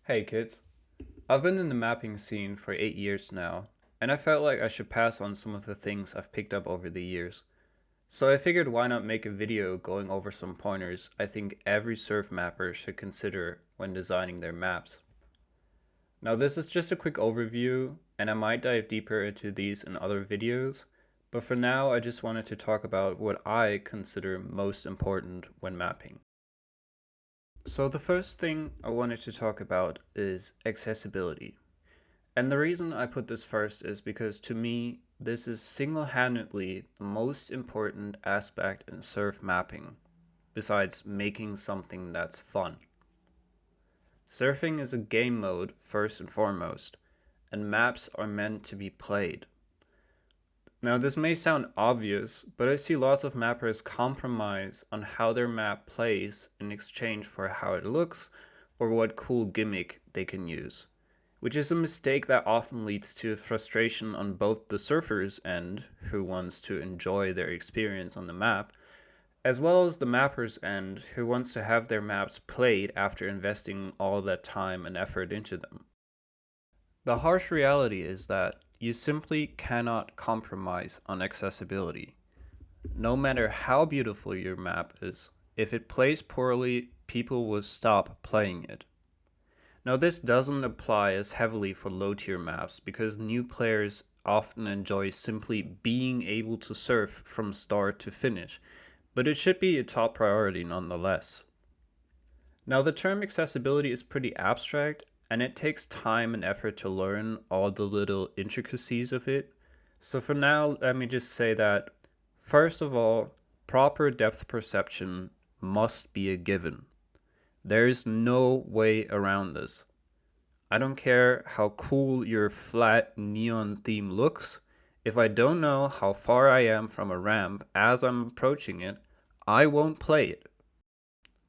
Hey kids, I've been in the mapping scene for 8 years now, and I felt like I should pass on some of the things I've picked up over the years. So I figured why not make a video going over some pointers I think every surf mapper should consider when designing their maps. Now this is just a quick overview, and I might dive deeper into these in other videos, but for now I just wanted to talk about what I consider most important when mapping. So the first thing I wanted to talk about is accessibility. And the reason I put this first is because to me, this is single-handedly the most important aspect in surf mapping, besides making something that's fun. Surfing is a game mode first and foremost, and maps are meant to be played. Now this may sound obvious, but I see lots of mappers compromise on how their map plays in exchange for how it looks or what cool gimmick they can use, which is a mistake that often leads to frustration on both the surfer's end, who wants to enjoy their experience on the map, as well as the mapper's end, who wants to have their maps played after investing all that time and effort into them. The harsh reality is that you simply cannot compromise on accessibility. No matter how beautiful your map is, if it plays poorly, people will stop playing it. Now, this doesn't apply as heavily for low tier maps because new players often enjoy simply being able to surf from start to finish, but it should be a top priority nonetheless. Now, the term accessibility is pretty abstract, and it takes time and effort to learn all the little intricacies of it. So, for now, let me just say that, first of all, proper depth perception must be a given. There is no way around this. I don't care how cool your flat neon theme looks. If I don't know how far I am from a ramp as I'm approaching it, I won't play it.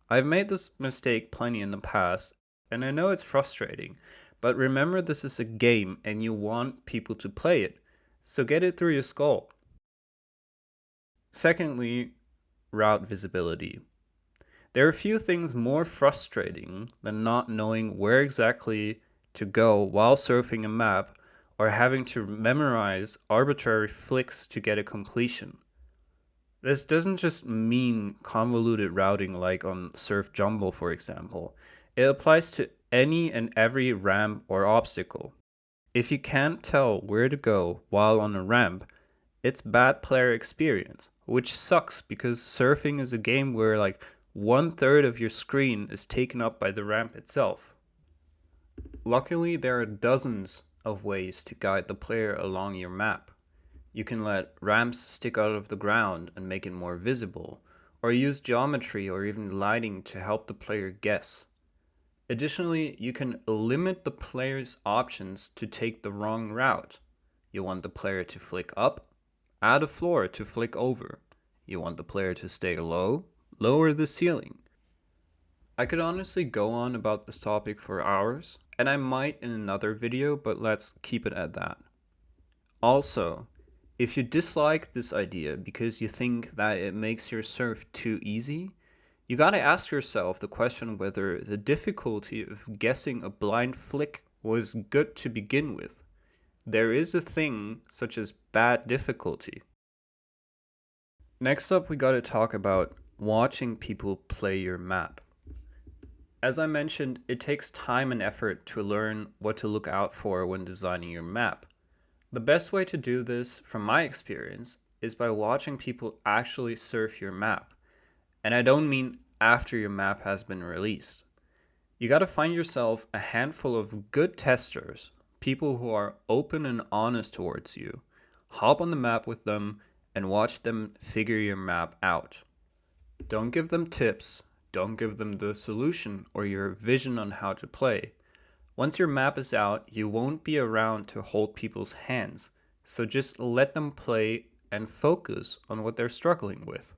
I've made this mistake plenty in the past, and I know it's frustrating, but remember this is a game and you want people to play it, so get it through your skull. Secondly, route visibility. There are few things more frustrating than not knowing where exactly to go while surfing a map or having to memorize arbitrary flicks to get a completion. This doesn't just mean convoluted routing like on Surf Jumble, for example. It applies to any and every ramp or obstacle. If you can't tell where to go while on a ramp, it's bad player experience, which sucks because surfing is a game where like 1/3 of your screen is taken up by the ramp itself. Luckily, there are dozens of ways to guide the player along your map. You can let ramps stick out of the ground and make it more visible, or use geometry or even lighting to help the player guess. Additionally, you can limit the player's options to take the wrong route. You want the player to flick up, add a floor to flick over. You want the player to stay low, lower the ceiling. I could honestly go on about this topic for hours, and I might in another video, but let's keep it at that. Also, if you dislike this idea because you think that it makes your surf too easy, you gotta ask yourself the question whether the difficulty of guessing a blind flick was good to begin with. There is a thing such as bad difficulty. Next up, we gotta talk about watching people play your map. As I mentioned, it takes time and effort to learn what to look out for when designing your map. The best way to do this, from my experience, is by watching people actually surf your map. And I don't mean after your map has been released. You gotta find yourself a handful of good testers, people who are open and honest towards you. Hop on the map with them and watch them figure your map out. Don't give them tips, don't give them the solution or your vision on how to play. Once your map is out, you won't be around to hold people's hands, so just let them play and focus on what they're struggling with.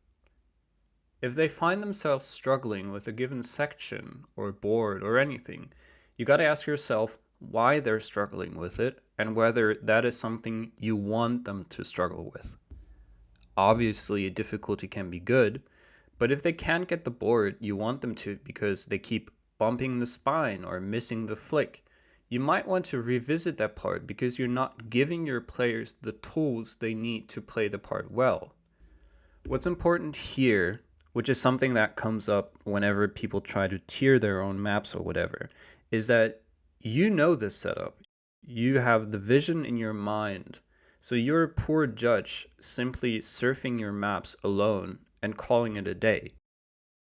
If they find themselves struggling with a given section or board or anything, you gotta ask yourself why they're struggling with it and whether that is something you want them to struggle with. Obviously, difficulty can be good, but if they can't get the board you want them to because they keep bumping the spine or missing the flick, you might want to revisit that part because you're not giving your players the tools they need to play the part well. What's important here, which is something that comes up whenever people try to tier their own maps or whatever, is that you know this setup. You have the vision in your mind. So you're a poor judge simply surfing your maps alone and calling it a day.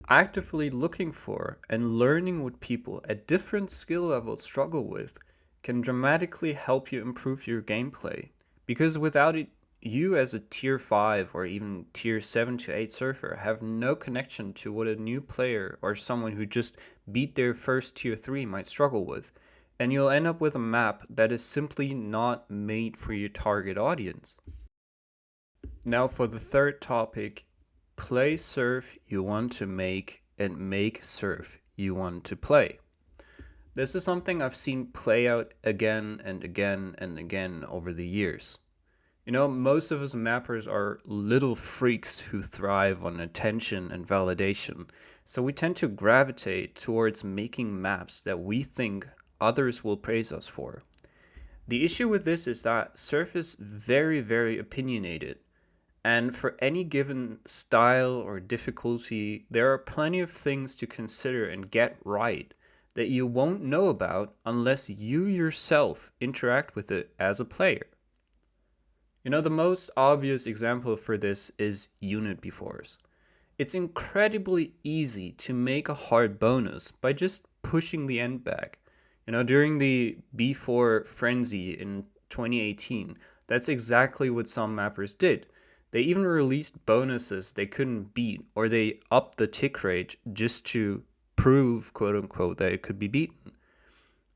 Actively looking for and learning what people at different skill levels struggle with can dramatically help you improve your gameplay. Because without it, you as a tier 5 or even tier 7 to 8 surfer have no connection to what a new player or someone who just beat their first tier 3 might struggle with, and you'll end up with a map that is simply not made for your target audience. Now for the third topic, play surf you want to make and make surf you want to play. This is something I've seen play out again and again and again over the years. You know, most of us mappers are little freaks who thrive on attention and validation, so we tend to gravitate towards making maps that we think others will praise us for. The issue with this is that surf is very, very opinionated, and for any given style or difficulty, there are plenty of things to consider and get right that you won't know about unless you yourself interact with it as a player. You know, the most obvious example for this is unit befores. It's incredibly easy to make a hard bonus by just pushing the end back. You know, during the B4 frenzy in 2018, that's exactly what some mappers did. They even released bonuses they couldn't beat, or they upped the tick rate just to prove, quote unquote, that it could be beaten.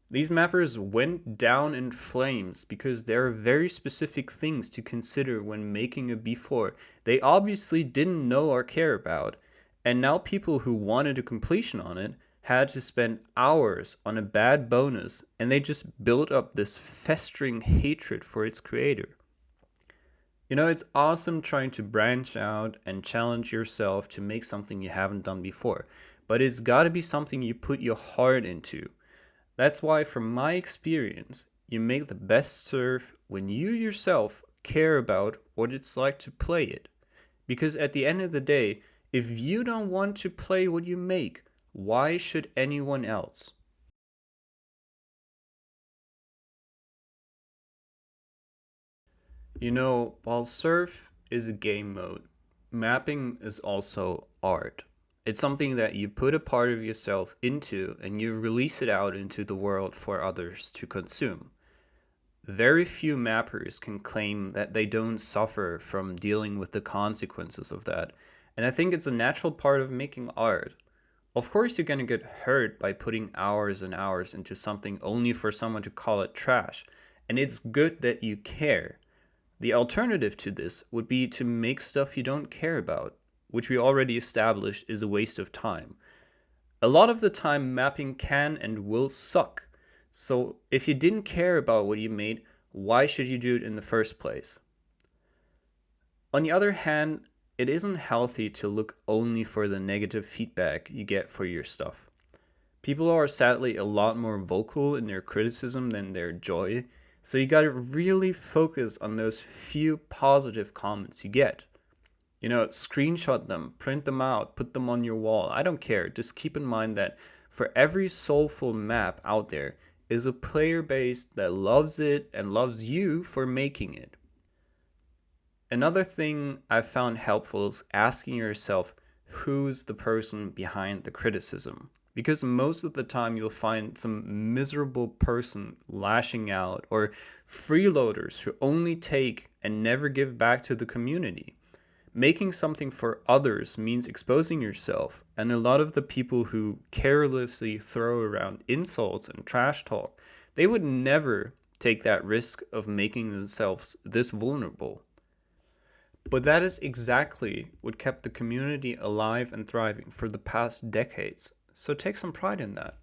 These mappers went down in flames because there are very specific things to consider when making a B4 they obviously didn't know or care about, and now people who wanted a completion on it had to spend hours on a bad bonus, and they just built up this festering hatred for its creator. You know, it's awesome trying to branch out and challenge yourself to make something you haven't done before, but it's gotta be something you put your heart into. That's why, from my experience, you make the best surf when you yourself care about what it's like to play it. Because at the end of the day, if you don't want to play what you make, why should anyone else? You know, while surf is a game mode, mapping is also art. It's something that you put a part of yourself into and you release it out into the world for others to consume. Very few mappers can claim that they don't suffer from dealing with the consequences of that, and I think it's a natural part of making art. Of course, you're gonna get hurt by putting hours and hours into something only for someone to call it trash, and it's good that you care. The alternative to this would be to make stuff you don't care about, which we already established is a waste of time. A lot of the time, mapping can and will suck. So if you didn't care about what you made, why should you do it in the first place? On the other hand, it isn't healthy to look only for the negative feedback you get for your stuff. People are sadly a lot more vocal in their criticism than their joy, so you gotta really focus on those few positive comments you get. You know, screenshot them, print them out, put them on your wall. I don't care. Just keep in mind that for every soulful map out there is a player base that loves it and loves you for making it. Another thing I've found helpful is asking yourself who's the person behind the criticism. Because most of the time you'll find some miserable person lashing out, or freeloaders who only take and never give back to the community. Making something for others means exposing yourself, and a lot of the people who carelessly throw around insults and trash talk, they would never take that risk of making themselves this vulnerable. But that is exactly what kept the community alive and thriving for the past decades, so take some pride in that.